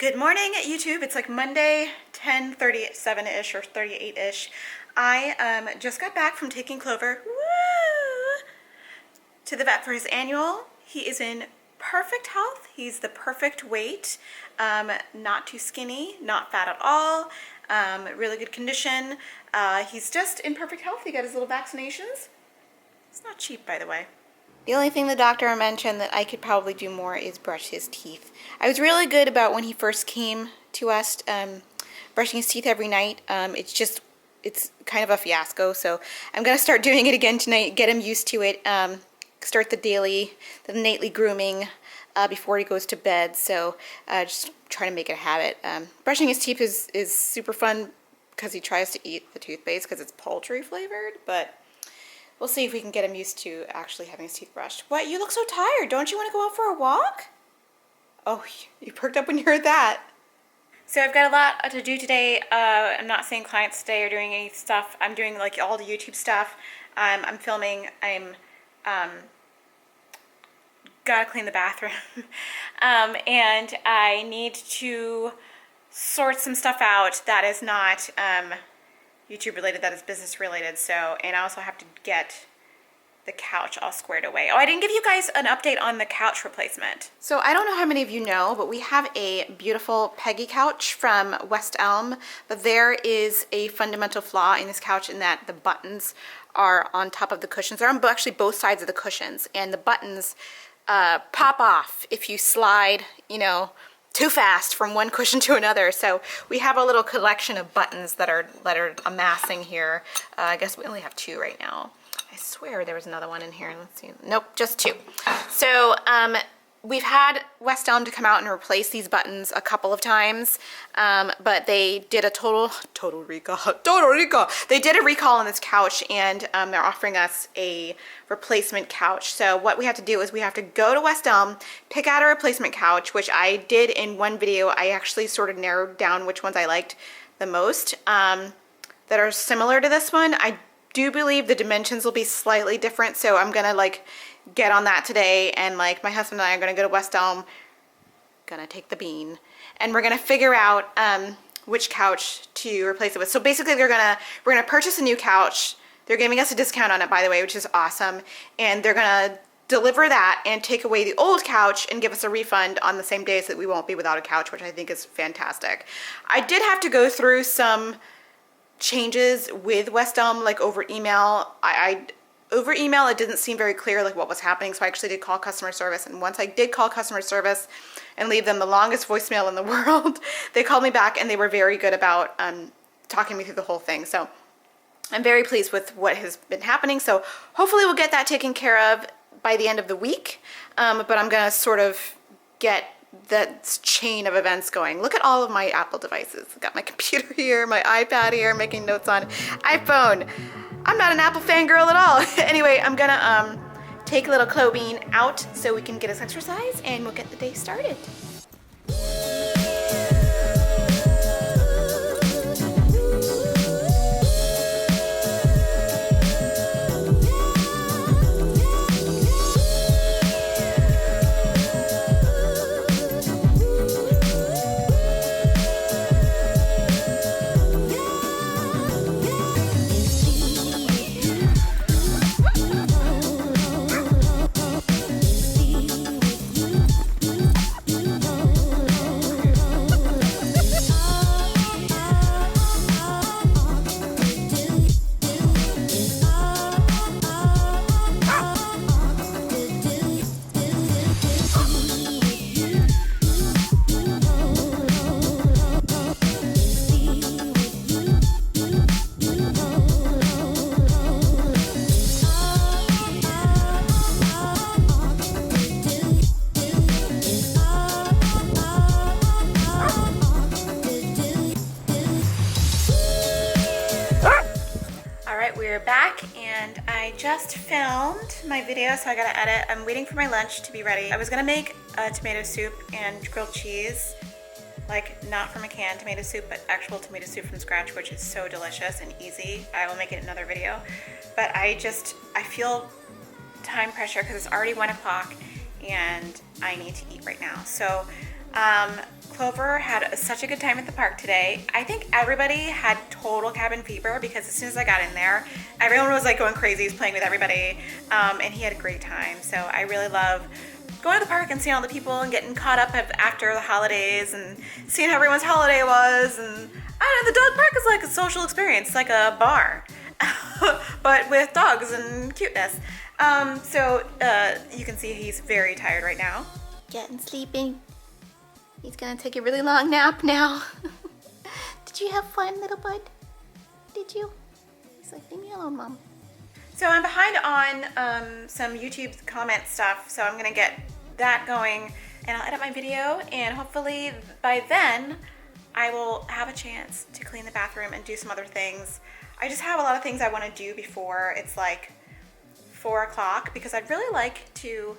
Good morning, YouTube. It's like Monday, 10:37-ish or 38-ish. I just got back from taking Clover to the vet for his annual. He is in perfect health. He's the perfect weight, not too skinny, not fat at all, really good condition. He's just in perfect health. He got his little vaccinations. It's not cheap, by the way. The only thing the doctor mentioned that I could probably do more is brush his teeth. I was really good about when he first came to us, brushing his teeth every night. It's kind of a fiasco, so I'm going to start doing it again tonight, get him used to it, start the nightly grooming before he goes to bed, so just trying to make it a habit. Brushing his teeth is super fun because he tries to eat the toothpaste because it's poultry flavored, but we'll see if we can get him used to actually having his teeth brushed. What? You look so tired. Don't you want to go out for a walk? Oh, you perked up when you heard that. So I've got a lot to do today. I'm not seeing clients today or doing any stuff. I'm doing like all the YouTube stuff. I'm filming. Gotta clean the bathroom. And I need to sort some stuff out that is not YouTube related, that is business related. So, and I also have to get the couch all squared away. Oh, I didn't give you guys an update on the couch replacement. So I don't know how many of you know, but we have a beautiful Peggy couch from West Elm, but there is a fundamental flaw in this couch in that the buttons are on top of the cushions. They're on actually both sides of the cushions, and the buttons pop off if you slide, too fast from one cushion to another. So we have a little collection of buttons that are amassing here. I guess we only have two right now. I swear there was another one in here. Let's see. Nope, just two. So we've had West Elm to come out and replace these buttons a couple of times, but they did a total recall. They did a recall on this couch, and they're offering us a replacement couch. So what we have to do is we have to go to West Elm, pick out a replacement couch, which I did in one video. I actually sort of narrowed down which ones I liked the most that are similar to this one. I do believe the dimensions will be slightly different, so I'm gonna get on that today, and my husband and I are gonna go to West Elm, gonna take the bean, and we're gonna figure out which couch to replace it with. So basically we're gonna purchase a new couch. They're giving us a discount on it, by the way, which is awesome, and they're gonna deliver that and take away the old couch and give us a refund on the same day so that we won't be without a couch, which I think is fantastic. I did have to go through some changes with West Elm, over email. Over email, it didn't seem very clear what was happening, so I actually did call customer service, and once I did call customer service and leave them the longest voicemail in the world, they called me back and they were very good about talking me through the whole thing. So I'm very pleased with what has been happening, so hopefully we'll get that taken care of by the end of the week, but I'm gonna sort of get that chain of events going. Look at all of my Apple devices. I've got my computer here, my iPad here, making notes on iPhone. I'm not an Apple fangirl at all. Anyway, I'm gonna take little Chloe out so we can get us exercise and we'll get the day started. We're back, and I just filmed my video, so I gotta edit. I'm waiting for my lunch to be ready. I was gonna make a tomato soup and grilled cheese, not from a can tomato soup, but actual tomato soup from scratch, which is so delicious and easy. I will make it in another video, but I feel time pressure because it's already 1 o'clock and I need to eat right now. So Clover had such a good time at the park today. I think everybody had total cabin fever because as soon as I got in there, everyone was like going crazy. He was playing with everybody, and he had a great time. So I really love going to the park and seeing all the people and getting caught up after the holidays and seeing how everyone's holiday was. And I don't know, the dog park is like a social experience, like a bar, but with dogs and cuteness. So you can see he's very tired right now. Getting sleeping. He's gonna take a really long nap now. Did you have fun, little bud? Did you? He's like, leave me alone, Mom. So I'm behind on some YouTube comment stuff, so I'm gonna get that going and I'll edit my video, and hopefully by then I will have a chance to clean the bathroom and do some other things. I just have a lot of things I wanna do before it's like 4 o'clock because I'd really like to,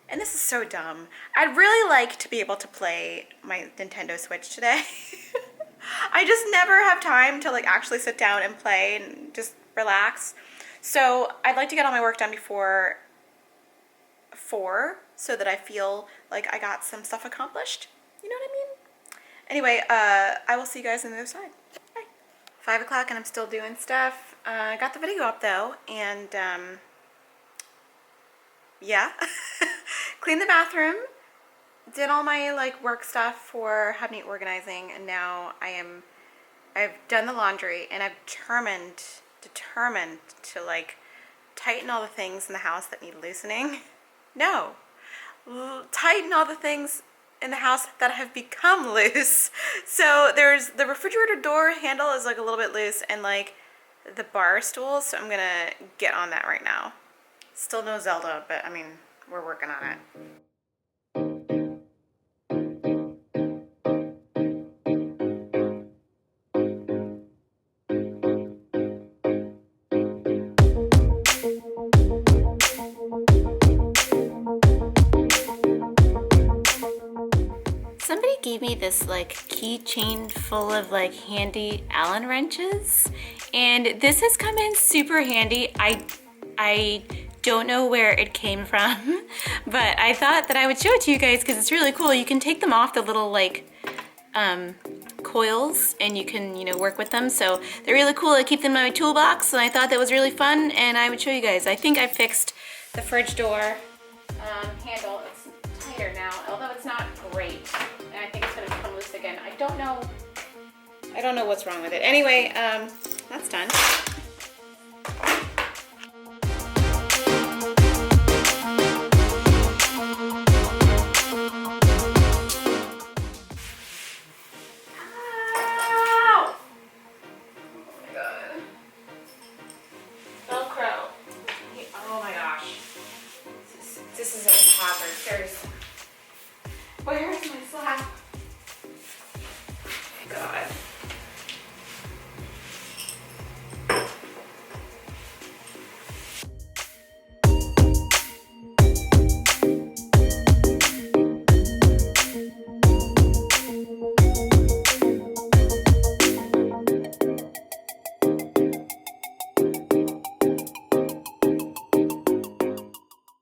and this is so dumb, I'd really like to be able to play my Nintendo Switch today. I just never have time to like actually sit down and play and just relax. So I'd like to get all my work done before 4 so that I feel like I got some stuff accomplished. You know what I mean? Anyway, I will see you guys on the other side. Bye. 5 o'clock and I'm still doing stuff. I got the video up though, and yeah. Cleaned the bathroom, did all my like work stuff for Have Neat Organizing, and now I've done the laundry, and I've determined to like tighten all the things in the house that need loosening. No, tighten all the things in the house that have become loose. So there's the refrigerator door handle is like a little bit loose, and like the bar stool, so I'm gonna get on that right now. Still no Zelda, but I mean, we're working on it. Somebody gave me this like keychain full of like handy Allen wrenches, and this has come in super handy. I don't know where it came from, but I thought that I would show it to you guys because it's really cool. You can take them off the little like coils, and you can, you know, work with them. So they're really cool. I keep them in my toolbox, and I thought that was really fun, and I would show you guys. I think I fixed the fridge door handle. It's tighter now, although it's not great, and I think it's gonna become loose again. I don't know what's wrong with it. Anyway, that's done. This is a hazard, seriously. Where's my slab? Oh my God.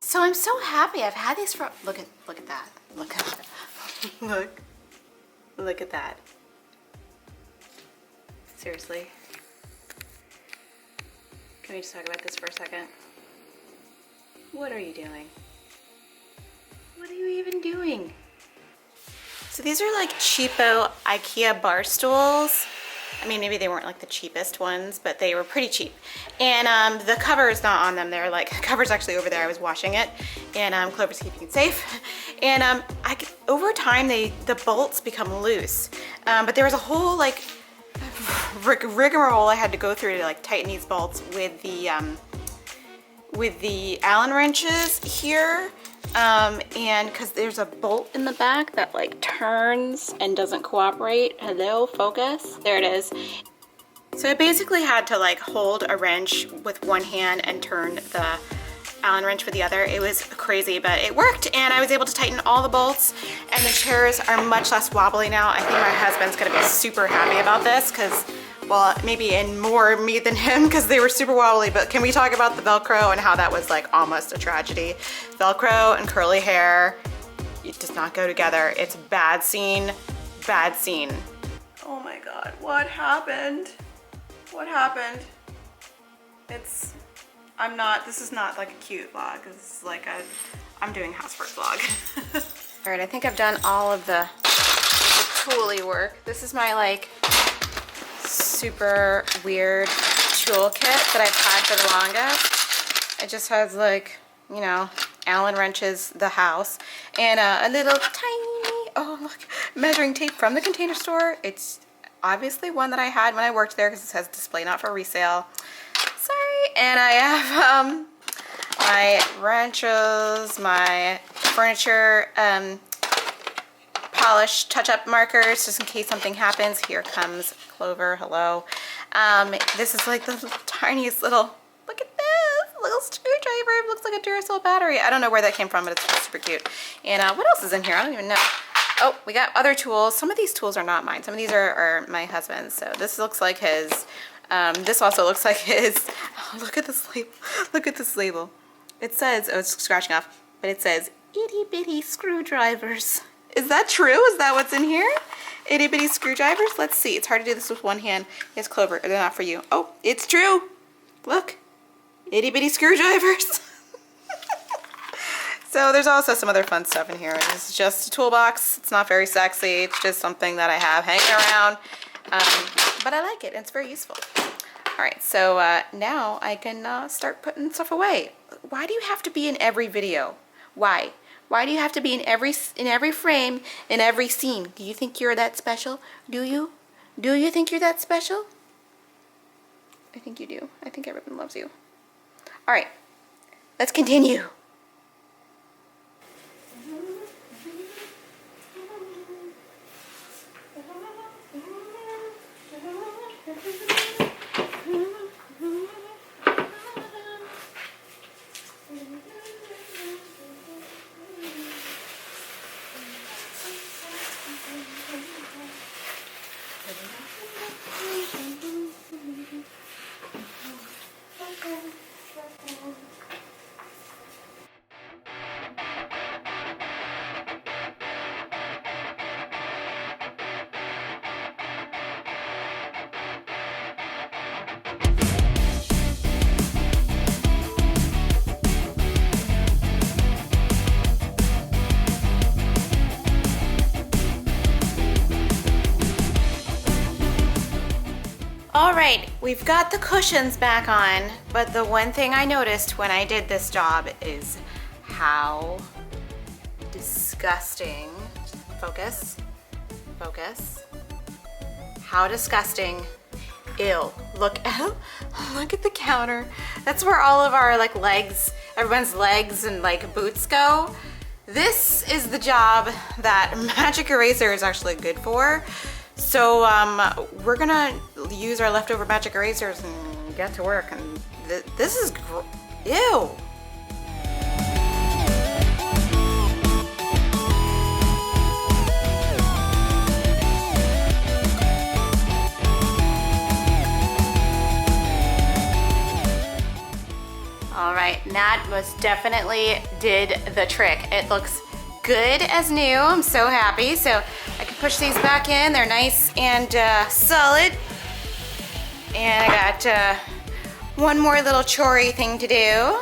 So I'm so happy. I've had these for, look at that. Look at that. Look at that. Seriously. Can we just talk about this for a second? What are you doing? What are you even doing? So these are like cheapo IKEA bar stools. I mean, maybe they weren't like the cheapest ones, but they were pretty cheap. And the cover is not on them. They're like, the cover's actually over there. I was washing it, and Clover's keeping it safe. And over time, the bolts become loose. But there was a whole like rigmarole I had to go through to like tighten these bolts with the Allen wrenches here. And because there's a bolt in the back that like turns and doesn't cooperate. Hello, focus. There it is. So I basically had to like hold a wrench with one hand and turn the Allen wrench with the other. It was crazy, but it worked, and I was able to tighten all the bolts, and the chairs are much less wobbly now. I think my husband's gonna be super happy about this because, well, maybe in more me than him because they were super wobbly. But can we talk about the Velcro and how that was like almost a tragedy? Velcro and curly hair, it does not go together. It's bad scene, bad scene. Oh my God, what happened? What happened? This is not like a cute vlog. This is like I'm doing housework vlog. All right, I think I've done all of the tooly work. This is my like super weird toolkit that I've had for the longest. It just has like, you know, Allen wrenches, the house, and a little tiny, oh look, measuring tape from the Container Store. It's obviously one that I had when I worked there because it says display not for resale. Sorry. And I have my wrenches, my furniture polish touch-up markers just in case something happens. Here comes Clover. Hello. This is like the tiniest little, look at this little screwdriver. It looks like a Duracell battery. I don't know where that came from, but it's super cute. And what else is in here? I don't even know. Oh, we got other tools. Some of these tools are not mine. Some of these are my husband's. So this looks like his. This also looks like his. Oh, look at this label. Look at this label. It says, oh, it's scratching off, but it says itty bitty screwdrivers. Is that true? Is that what's in here? Itty bitty screwdrivers? Let's see. It's hard to do this with one hand. Yes, Clover, they're not for you. Oh, it's true. Look. Itty bitty screwdrivers. So there's also some other fun stuff in here. This is just a toolbox. It's not very sexy. It's just something that I have hanging around. But I like it. It's very useful. All right, so now I can start putting stuff away. Why do you have to be in every video? Why? Why do you have to be in every frame, in every scene? Do you think you're that special? Do you? Do you think you're that special? I think you do. I think everyone loves you. All right, let's continue. All right, we've got the cushions back on, but the one thing I noticed when I did this job is how disgusting, focus, how disgusting, ew, look at the counter. That's where all of our like legs, everyone's legs and like boots go. This is the job that magic eraser is actually good for. So we're gonna use our leftover magic erasers and get to work. And this is ew. All right, that most definitely did the trick. It looks good as new. I'm so happy. So I can push these back in. They're nice and solid. And I got one more little chore thing to do.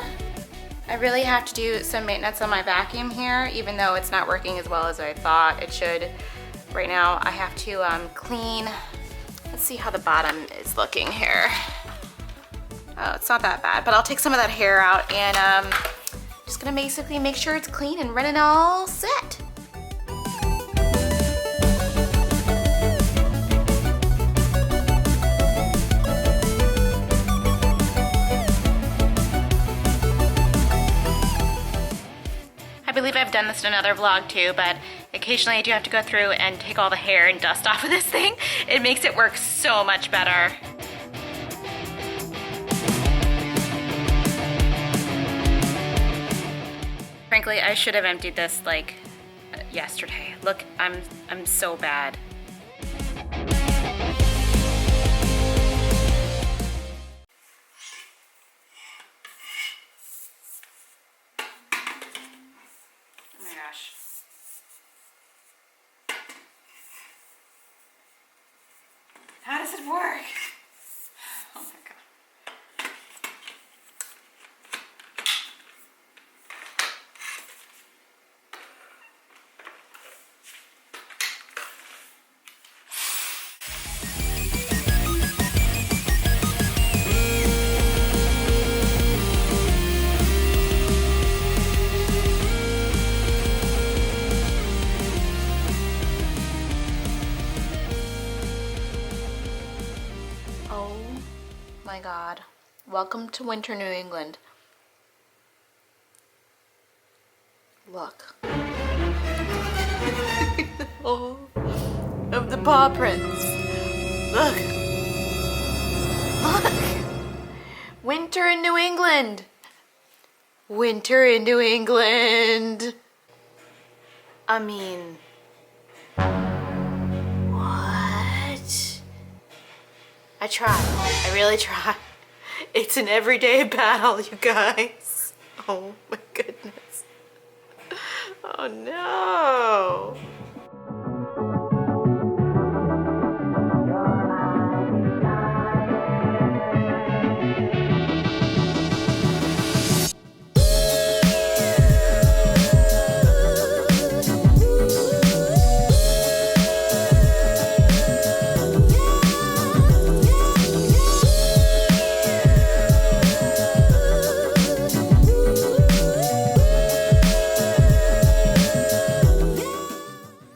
I really have to do some maintenance on my vacuum here, even though it's not working as well as I thought it should. Right now I have to clean. Let's see how the bottom is looking here. Oh, it's not that bad, but I'll take some of that hair out and just gonna basically make sure it's clean and running all set. I believe I've done this in another vlog too, but occasionally I do have to go through and take all the hair and dust off of this thing. It makes it work so much better. Frankly, I should have emptied this like yesterday. Look, I'm so bad. Oh my gosh. does it work? Oh my God. Oh my God. Welcome to winter New England. Look. Oh, of the paw prints. Look. Look. Winter in New England. Winter in New England. I mean, what? I try. I really try. It's an everyday battle, you guys. Oh my goodness. Oh no.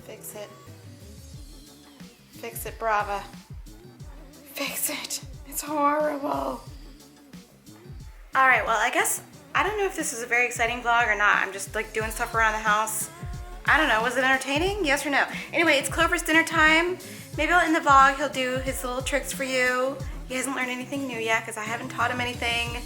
Fix it. Fix it, Brava. Fix it. It's horrible. All right, well, I guess, I don't know if this is a very exciting vlog or not. I'm just like doing stuff around the house. I don't know, was it entertaining? Yes or no? Anyway, it's Clover's dinner time. Maybe I'll end the vlog, he'll do his little tricks for you. He hasn't learned anything new yet because I haven't taught him anything.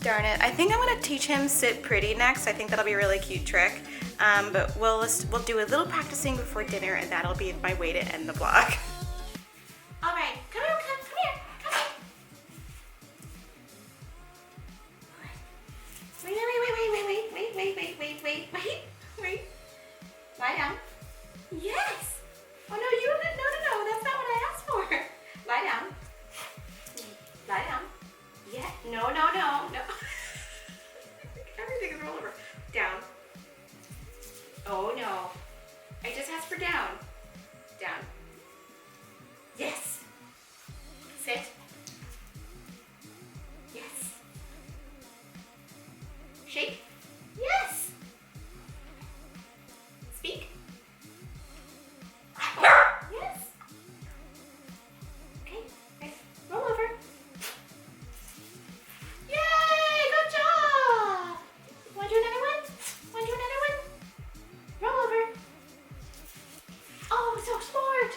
Darn it. I think I'm gonna teach him sit pretty next. I think that'll be a really cute trick. But we'll do a little practicing before dinner and that'll be my way to end the vlog. All right, come here. Wait. Lie down. Yes. Oh no, you don't. No. That's not what I asked for. Lie down. Lie down. Yeah. No. Everything is roll over. Down. Oh no. I just asked for down. Down. Yes. Sit. Yes. Shake. Yes. Speak. Yes. Okay. Nice. Roll over. Yay! Good job. Want to do another one? Roll over. Oh, so smart.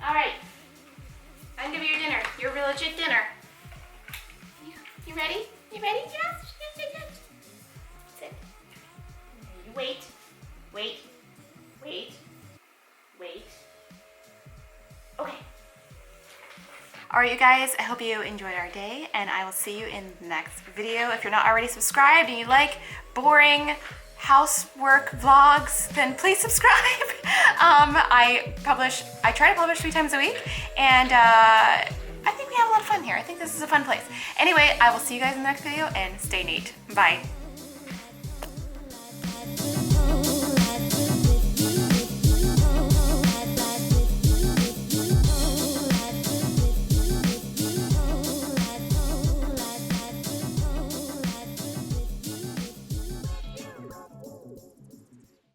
All right. I'm gonna be your dinner. Your real legit dinner. You ready? Yes. Sit. You wait. Okay. All right, you guys, I hope you enjoyed our day, and I will see you in the next video. If you're not already subscribed and you like boring housework vlogs, then please subscribe. I try to publish 3 times a week, and I think we have a lot of fun here. I think this is a fun place. Anyway, I will see you guys in the next video, and stay neat. Bye.